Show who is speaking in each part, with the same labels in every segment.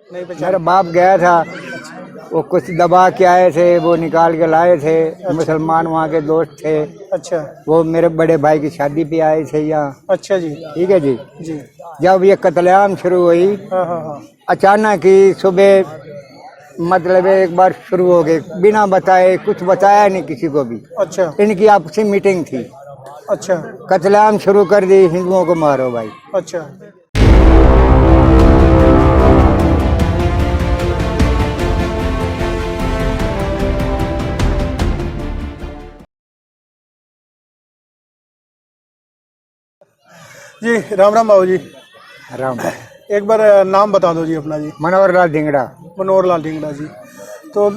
Speaker 1: नहीं
Speaker 2: मेरा
Speaker 1: पहचान।
Speaker 2: बाप गया था, वो कुछ दबा के आए थे, वो निकाल के लाए थे। मुसलमान वहाँ के दोस्त थे,
Speaker 1: अच्छा
Speaker 2: वो मेरे बड़े भाई की शादी पे आए थे यहाँ।
Speaker 1: अच्छा जी
Speaker 2: ठीक है जी।
Speaker 1: जी।
Speaker 2: जब ये कत्लेआम शुरू हुई,
Speaker 1: हाँ हाँ हाँ।
Speaker 2: अचानक ही सुबह मतलब एक बार शुरू हो गए, बिना बताए, कुछ बताया नहीं किसी को भी।
Speaker 1: अच्छा
Speaker 2: इनकी आपसी मीटिंग थी,
Speaker 1: अच्छा
Speaker 2: कत्लेआम शुरू कर दी, हिंदुओं को मारो भाई।
Speaker 1: अच्छा। जी राम राम बाबू जी।
Speaker 2: राम।
Speaker 1: एक बार नाम बता दो जी अपना जी।
Speaker 2: मनोहर लाल धिंगड़ा।
Speaker 1: मनोहर लाल ढींगड़ा जी। तो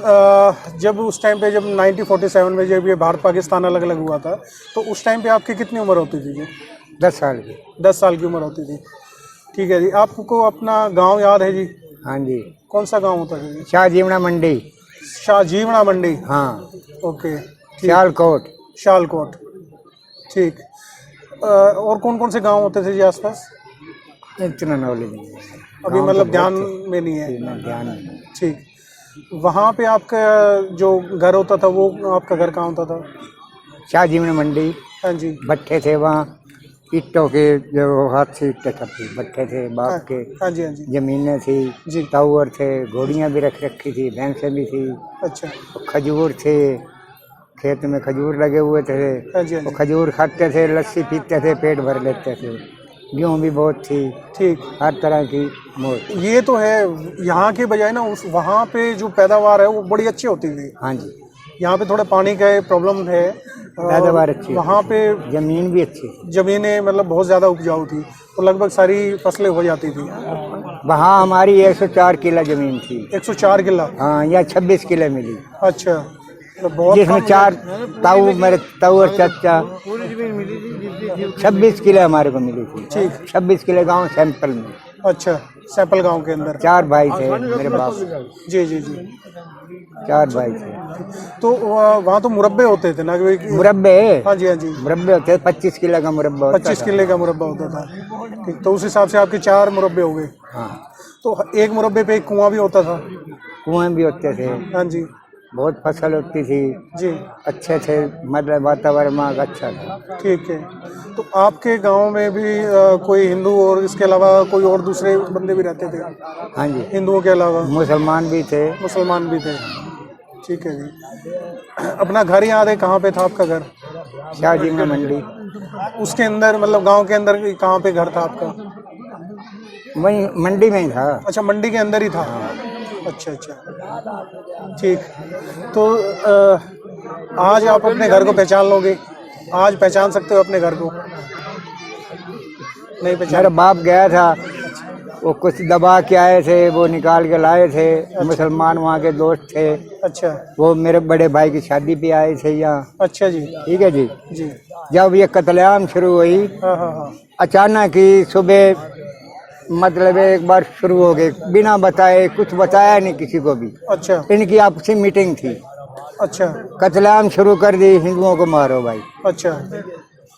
Speaker 1: जब उस टाइम पे जब 1947 में जब ये भारत पाकिस्तान अलग अलग हुआ था, तो उस टाइम पे आपकी कितनी उम्र होती थी जी?
Speaker 2: 10 साल की।
Speaker 1: 10 साल की उम्र होती थी। ठीक है जी। आपको अपना गांव याद है जी?
Speaker 2: हाँ जी।
Speaker 1: कौन सा गांव होता है जी?
Speaker 2: शाहजीवना मंडी।
Speaker 1: शाहजीवना मंडी।
Speaker 2: हाँ।
Speaker 1: ओके ठीक।
Speaker 2: सियालकोट।
Speaker 1: शालकोट। ठीक। और कौन कौन से गांव होते थे जी आसपास?
Speaker 2: इतना नॉलेज नहीं है।
Speaker 1: अभी
Speaker 2: गाँव तो
Speaker 1: मतलब ध्यान
Speaker 2: बहुत थे,
Speaker 1: में नहीं है।
Speaker 2: इतना ध्यान नहीं।
Speaker 1: ठीक। वहाँ पे आपका जो घर होता था, वो आपका घर कहाँ होता था?
Speaker 2: शाहजीवना मंडी।
Speaker 1: हाँ जी।
Speaker 2: भट्ठे थे वहाँ, ईंटों के, जो हाथ से ईंटें छपी, भट्ठे थे
Speaker 1: हाँ
Speaker 2: बाप के।
Speaker 1: हाँ जी हाँ जी
Speaker 2: जमीनें थी,
Speaker 1: जी।
Speaker 2: टावर थे, घोड़ियाँ भी रख रखी थी, भैंसें भी थी,
Speaker 1: अच्छा।
Speaker 2: खजूर थे, खेत में खजूर लगे हुए थे।
Speaker 1: हाँ जी हाँ
Speaker 2: वो
Speaker 1: जी।
Speaker 2: खजूर खाते थे, लस्सी पीते थे, पेट भर लेते थे। गेहूँ भी बहुत थी,
Speaker 1: ठीक।
Speaker 2: हर तरह की मोट।
Speaker 1: ये तो है, यहाँ के बजाय ना उस वहाँ पे जो पैदावार है वो बड़ी अच्छी होती थी।
Speaker 2: हाँ जी।
Speaker 1: यहाँ पे थोड़ा पानी का प्रॉब्लम है।
Speaker 2: पैदावार अच्छी
Speaker 1: वहाँ पे
Speaker 2: जमीन भी अच्छी थी।
Speaker 1: जमीनें मतलब बहुत ज़्यादा उपजाऊ थी, तो लगभग सारी फसलें हो जाती थी।
Speaker 2: वहाँ हमारी 104 किला जमीन थी।
Speaker 1: 104 किला।
Speaker 2: हाँ, यहाँ 26 किले मिली,
Speaker 1: अच्छा, तो बहुत
Speaker 2: जिसमें
Speaker 1: कम।
Speaker 2: 4 ताऊ, मेरे ताऊ और चाचा। 26 किले हमारे को मिली थी।
Speaker 1: ठीक।
Speaker 2: 26 किले गांव सैंपल में।
Speaker 1: अच्छा, सैंपल गांव के अंदर।
Speaker 2: 4 भाई थे मेरे बाप।
Speaker 1: जी जी जी।
Speaker 2: 4 भाई थे।
Speaker 1: तो वहाँ तो मुरब्बे होते थे ना कि?
Speaker 2: मुरब्बे।
Speaker 1: हाँ जी हाँ जी।
Speaker 2: मुरब्बे होते, 25 किले का मुरब्बा होता
Speaker 1: 25
Speaker 2: था।
Speaker 1: किले का मुरब्बा होता था। ठीक, तो उस हिसाब से आपके 4 मुरब्बे हो गए।
Speaker 2: हाँ।
Speaker 1: तो एक मुरब्बे पे एक कुआं भी होता था?
Speaker 2: कुएं भी होते थे,
Speaker 1: हाँ जी
Speaker 2: बहुत फसल होती थी,
Speaker 1: जी।
Speaker 2: अच्छे थे, मतलब वातावरण वहाँ का अच्छा था।
Speaker 1: ठीक है। तो आपके गांव में भी कोई हिंदू और इसके अलावा कोई और दूसरे बंदे भी रहते थे?
Speaker 2: हाँ जी।
Speaker 1: हिंदुओं के अलावा
Speaker 2: मुसलमान भी थे।
Speaker 1: मुसलमान भी थे। ठीक है जी। अपना घर याद है, कहाँ पे था आपका घर?
Speaker 2: शाहजीवना मंडी।
Speaker 1: उसके अंदर मतलब गांव के अंदर कहाँ पे घर था आपका?
Speaker 2: वहीं मंडी में ही था।
Speaker 1: अच्छा, मंडी के अंदर ही था। अच्छा अच्छा ठीक। तो आज आप अपने घर को पहचान लोगे? आज पहचान सकते हो अपने घर को? नहीं
Speaker 2: मेरा
Speaker 1: पहचान।
Speaker 2: बाप गया था, वो कुछ दबा के आए थे, वो निकाल के लाए थे। मुसलमान वहाँ के दोस्त थे,
Speaker 1: अच्छा
Speaker 2: वो मेरे बड़े भाई की शादी पे आए थे यहाँ।
Speaker 1: अच्छा जी
Speaker 2: ठीक है जी।
Speaker 1: जी।
Speaker 2: जब ये कत्लेआम शुरू हुई,
Speaker 1: हाँ हाँ हाँ।
Speaker 2: अचानक ही सुबह मतलब एक बार शुरू हो गए, बिना बताए, कुछ बताया नहीं किसी को भी।
Speaker 1: अच्छा
Speaker 2: इनकी आपसी मीटिंग थी,
Speaker 1: अच्छा
Speaker 2: कत्लेआम शुरू कर दी, हिंदुओं को मारो भाई।
Speaker 1: अच्छा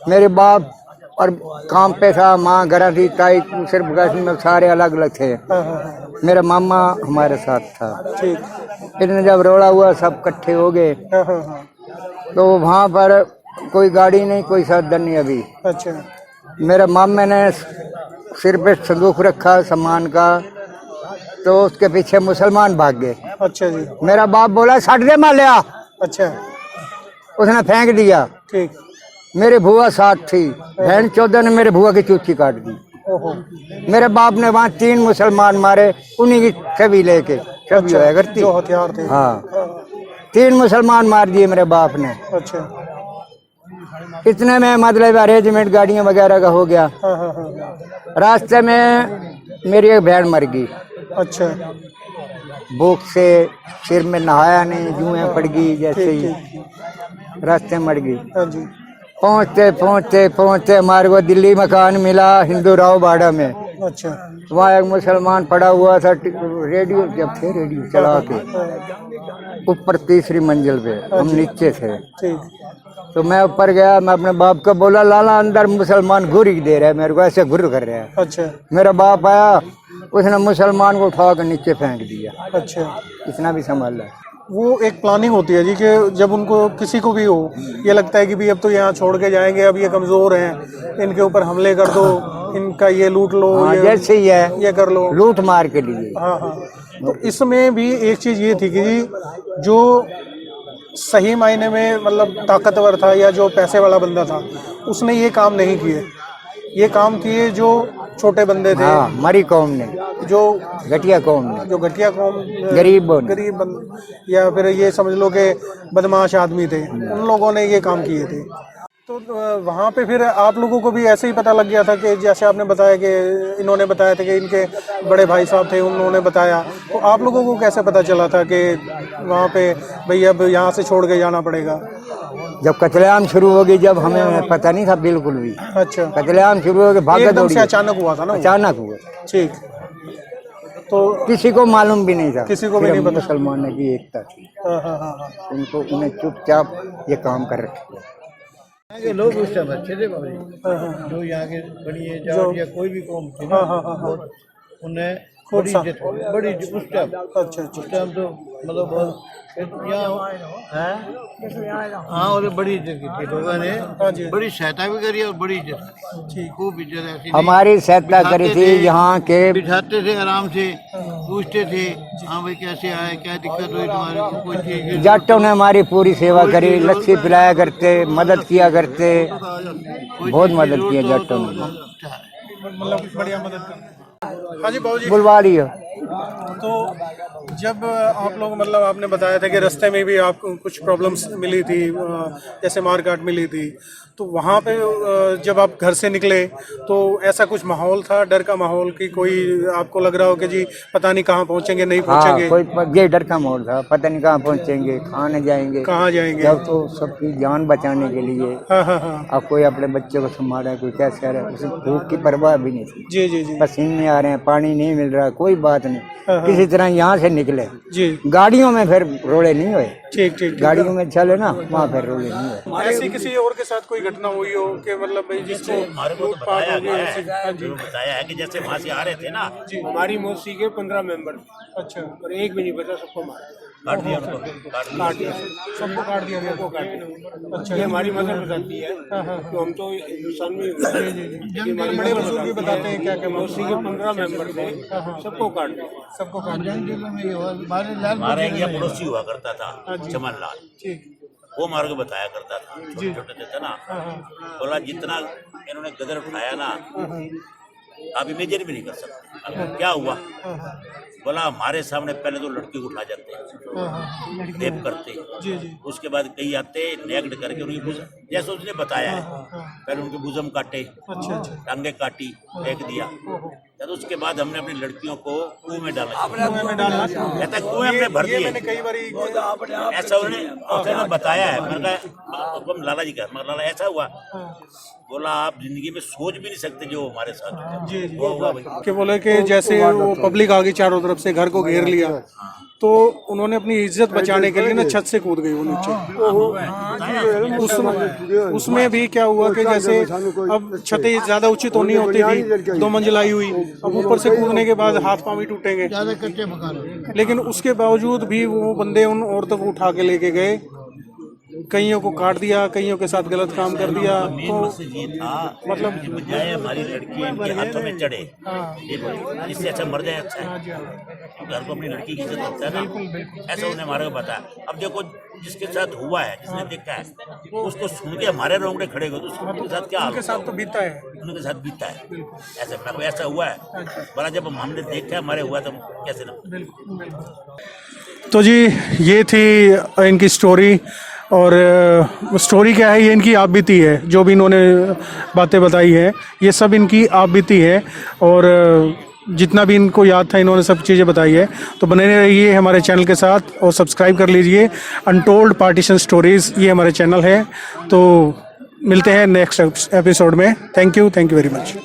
Speaker 2: मेरे बाप और काम पे था, माँ घर थी, ताई सिर्फ घर में, सारे अलग अलग थे।
Speaker 1: हाँ हाँ हाँ।
Speaker 2: मेरा मामा हमारे साथ था।
Speaker 1: ठीक।
Speaker 2: इतने जब रोड़ा हुआ, सब इकट्ठे हो गए,
Speaker 1: हाँ हाँ हाँ।
Speaker 2: तो वहाँ पर कोई गाड़ी नहीं, कोई साधन नहीं। अभी
Speaker 1: अच्छा
Speaker 2: मेरे मामे ने सिर पे संदूक रखा सामान का, तो उसके पीछे मुसलमान भाग गए।
Speaker 1: अच्छा जी।
Speaker 2: मेरा बाप बोला, छट दे मालिया,
Speaker 1: अच्छा
Speaker 2: उसने फेंक दिया।
Speaker 1: ठीक।
Speaker 2: मेरी भुआ साथ थी, बहन चौदह ने मेरे भुआ की चूची काट दी।
Speaker 1: ओहो।
Speaker 2: मेरे बाप ने वहाँ 3 मुसलमान मारे, उन्हीं की छवि लेके, छवि होया करती।
Speaker 1: जो हथियार थे।
Speaker 2: हाँ, 3 मुसलमान मार दिए मेरे बाप ने।
Speaker 1: अच्छा।
Speaker 2: इतने में मतलब अरेंजमेंट गाड़ियाँ वगैरह का हो गया।
Speaker 1: हाँ हाँ हाँ।
Speaker 2: रास्ते में मेरी एक बहन मर गई,
Speaker 1: अच्छा
Speaker 2: भूख से, सिर में नहाया नहीं, जुएं पड़ गई जैसे
Speaker 1: ठीक
Speaker 2: ही,
Speaker 1: ठीक।
Speaker 2: रास्ते में मर गई।
Speaker 1: हाँ जी।
Speaker 2: पहुँचते पहुँचते पहुँचते हमारे को दिल्ली मकान मिला हिंदू राव बाड़ा में।
Speaker 1: अच्छा
Speaker 2: वहाँ एक मुसलमान पड़ा हुआ था, रेडियो जब थे, रेडियो चला के ऊपर 3री मंजिल पे, हम नीचे थे।
Speaker 1: ठीक।
Speaker 2: तो मैं ऊपर गया, मैं अपने बाप को बोला, लाला अंदर मुसलमान घुरी दे रहा है, मेरे को ऐसे घुर कर रहा है।
Speaker 1: अच्छा
Speaker 2: मेरा बाप आया, उसने मुसलमान को उठा कर नीचे फेंक दिया।
Speaker 1: अच्छा,
Speaker 2: इतना भी संभाला।
Speaker 1: वो एक प्लानिंग होती है जी कि जब उनको किसी को भी हो ये लगता है कि भी अब तो यहाँ छोड़ के जाएंगे, अब ये कमज़ोर हैं, इनके ऊपर हमले कर दो, इनका ये लूट लो,
Speaker 2: हाँ,
Speaker 1: ये
Speaker 2: जैसे ही है
Speaker 1: ये कर लो,
Speaker 2: लूट मार के लिए।
Speaker 1: हाँ हाँ। तो इसमें भी एक चीज़ ये थी कि जी जो सही मायने में मतलब ताकतवर था या जो पैसे वाला बंदा था उसने ये काम नहीं किए। ये काम किए जो छोटे बंदे थे,
Speaker 2: हाँ, मरी कौम ने,
Speaker 1: जो
Speaker 2: घटिया कौम ने,
Speaker 1: जो घटिया कौम,
Speaker 2: गरीब
Speaker 1: या फिर ये समझ लो कि बदमाश आदमी थे, उन लोगों ने ये काम किए थे। तो वहाँ पे फिर आप लोगों को भी ऐसे ही पता लग गया था कि जैसे आपने बताया कि इन्होंने बताया था कि इनके बड़े भाई साहब थे, उन्होंने बताया, तो आप लोगों को कैसे पता चला था कि वहाँ पे भाई अब यहाँ से छोड़ के जाना पड़ेगा?
Speaker 2: जब कत्लेआम शुरू हो गई, जब हमें पता नहीं था बिल्कुल भी।
Speaker 1: अच्छा,
Speaker 2: कत्लेआम शुरू हो गया, भागा
Speaker 1: एकदम
Speaker 2: दौड़ी,
Speaker 1: से अचानक हुआ था ना?
Speaker 2: अचानक हुआ।
Speaker 1: ठीक, तो
Speaker 2: किसी को मालूम भी नहीं था,
Speaker 1: किसी को भी नहीं पता।
Speaker 2: मुसलमानों की एकता थी,
Speaker 1: हाँ हाँ हाँ हाँ।
Speaker 2: उनको उन्हें चुपचाप ये काम कर रखे।
Speaker 3: के लोग उस टाइम अच्छे थे बाबा जी,
Speaker 1: हाँ, हाँ,
Speaker 3: जो यहाँ के बड़ी है जाट या कोई भी कौम थी ना,
Speaker 1: हाँ, हाँ, हाँ, हाँ।
Speaker 3: उन्हें
Speaker 1: खूब
Speaker 3: बड़ी
Speaker 1: सा-
Speaker 3: इज्जत थी, बड़ी इज्जत उस टाइम।
Speaker 1: अच्छा अच्छा
Speaker 3: उस टाइम तो मतलब बहुत यहाँ है, हाँ, और बड़ी इज्जत की थी लोगों ने,
Speaker 1: हाँ जी,
Speaker 3: बड़ी सहायता भी करी और बड़ी इज्जत की, खूब इज्जत ऐसी थी।
Speaker 2: हमारी सहायता करी थी यहाँ के,
Speaker 3: बिठाते थे आराम से, पूछते थे हाँ भाई कैसे आए, क्या दिक्कत हुई तुम्हारे को, कोई चीज।
Speaker 2: जाटों ने हमारी पूरी सेवा करी, लस्सी पिलाया करते, मदद किया करते, बहुत मदद किया जाटों ने।
Speaker 1: मतलब बढ़िया मदद कर। हाँ जी बाबूजी,
Speaker 2: बुलवा लियो।
Speaker 1: तो जब आप लोग मतलब आपने बताया था कि रास्ते में भी आपको कुछ प्रॉब्लम्स मिली थी, जैसे मारकाट मिली थी, तो वहाँ पे जब आप घर से निकले तो ऐसा कुछ माहौल था, डर का माहौल, कि कोई आपको लग रहा हो कि जी पता नहीं कहाँ पहुँचेंगे, नहीं
Speaker 2: हाँ,
Speaker 1: पहुँचेंगे?
Speaker 2: कोई ये डर का माहौल था, पता नहीं कहाँ पहुँचेंगे, कहाँ न जाएंगे,
Speaker 1: कहाँ जाएंगे?
Speaker 2: जब तो सबकी जान बचाने के लिए।
Speaker 1: हाँ हाँ हाँ,
Speaker 2: अब कोई अपने बच्चे को संभाला, कोई कैसे आ रहा है, उसे भूख की परवाह भी नहीं थी।
Speaker 1: जी जी जी,
Speaker 2: पसीने आ रहे हैं, पानी नहीं मिल रहा, कोई बात नहीं,
Speaker 1: हाँ, हाँ।
Speaker 2: किसी तरह यहाँ से निकले।
Speaker 1: जी,
Speaker 2: गाड़ियों में फिर रोड़े नहीं हुए,
Speaker 1: ठीक ठीक ठीक।
Speaker 2: गाड़ियों में चले ना, वहाँ फिर रोड़े नहीं हुए।
Speaker 1: ऐसी किसी और के साथ कोई घटना हुई हो कि मतलब भाई जिसको
Speaker 4: हमारे को तो बताया गया है, जो बताया है कि जैसे वहाँ से आ रहे थे ना,
Speaker 5: हमारी मौसी के 15 मेंबर
Speaker 1: अच्छा,
Speaker 5: और एक भी नहीं बचा, सबको मार
Speaker 4: काट दिया उनको, काट दिया।
Speaker 1: सबको काट दिया गया?
Speaker 5: अच्छा, ये हमारी मदर बताती है तो हम तो हिंदुस्तान में
Speaker 1: जी, बड़े बुजुर्ग भी बताते हैं क्या क्या
Speaker 5: मौसी के 15 मेंबर थे, सबको काट दिया।
Speaker 1: सबको काट दिया।
Speaker 4: हमारे यहाँ पड़ोसी हुआ करता था चमन लाल,
Speaker 1: ठीक,
Speaker 4: वो हमारे को बताया करता था, छोटे छोटे थे ना, बोला जितना इन्होंने गदर उठाया ना आप इमेजिन भी नहीं कर सकते। क्या हुआ? बोला हमारे सामने पहले तो लड़की को उठा जाते, रेप करते,
Speaker 1: जी जी,
Speaker 4: उसके बाद कई आते नेग्ड करके उनकी भुजम, जैसे उसने बताया है, पहले उनके भुजम काटे,
Speaker 1: अच्छा अच्छा,
Speaker 4: टांगे काटी, फेंक दिया, तो उसके बाद हमने अपनी लड़कियों को कुएं में डाला,
Speaker 1: कुएं में डालना।
Speaker 4: कहता है कुएं में भर
Speaker 1: ये
Speaker 4: दिए,
Speaker 1: मैंने कई बार
Speaker 4: ऐसा उन्होंने बताया है। मैंने कहा लाला जी का, मैं लाला ऐसा हुआ? बोला आप जिंदगी में सोच भी नहीं सकते जो हमारे साथ हुआ।
Speaker 1: जी जी,
Speaker 4: वो हुआ भाई।
Speaker 1: कि बोले कि जैसे वो पब्लिक आ गई चारों तरफ से, घर को घेर लिया, तो उन्होंने अपनी इज्जत बचाने के लिए ना छत से कूद गई वो नीचे। उसमें भी क्या हुआ कि जैसे अब छतें ज्यादा ऊंची तो नहीं होती थी, 2 मंजिलाई हुई, अब ऊपर से कूदने के बाद हाथ पांव ही टूटेंगे,
Speaker 3: कच्चे मकान।
Speaker 1: लेकिन उसके बावजूद भी वो बंदे उन औरतों को उठा के लेके गए, कईयों को काट दिया, कईयों के साथ गलत काम कर दिया।
Speaker 4: मेन
Speaker 1: तो
Speaker 4: मकसद ये था मतलब बजाय हमारी लड़की इनके हाथों में चढ़े, ये बोले, इससे अच्छा मर जाए अच्छा है, घर को अपनी लड़की की इज्जत होता है ना, ऐसा उन्हें हमारे को बताया। अब देखो जिसके साथ हुआ है, जिसने देखा है, उसको सुन के हमारे रोंगटे खड़े हो, तो उनके साथ क्या हाल
Speaker 1: उनके साथ तो बीता है।
Speaker 4: उनके साथ बीतता है। ऐसा मैं को ऐसा हुआ है, बड़ा जब हमने देखा हमारे हुआ तो कैसे ना।
Speaker 1: तो जी ये थी इनकी स्टोरी, और स्टोरी क्या है, ये इनकी आप बीती है, जो भी इन्होंने बातें बताई है ये सब इनकी आप बीती है, और जितना भी इनको याद था इन्होंने सब चीज़ें बताई है। तो बने रहिए हमारे चैनल के साथ और सब्सक्राइब कर लीजिए। अनटोल्ड पार्टीशन स्टोरीज़ ये हमारे चैनल है। तो मिलते हैं नेक्स्ट एपिसोड में। Thank you very much.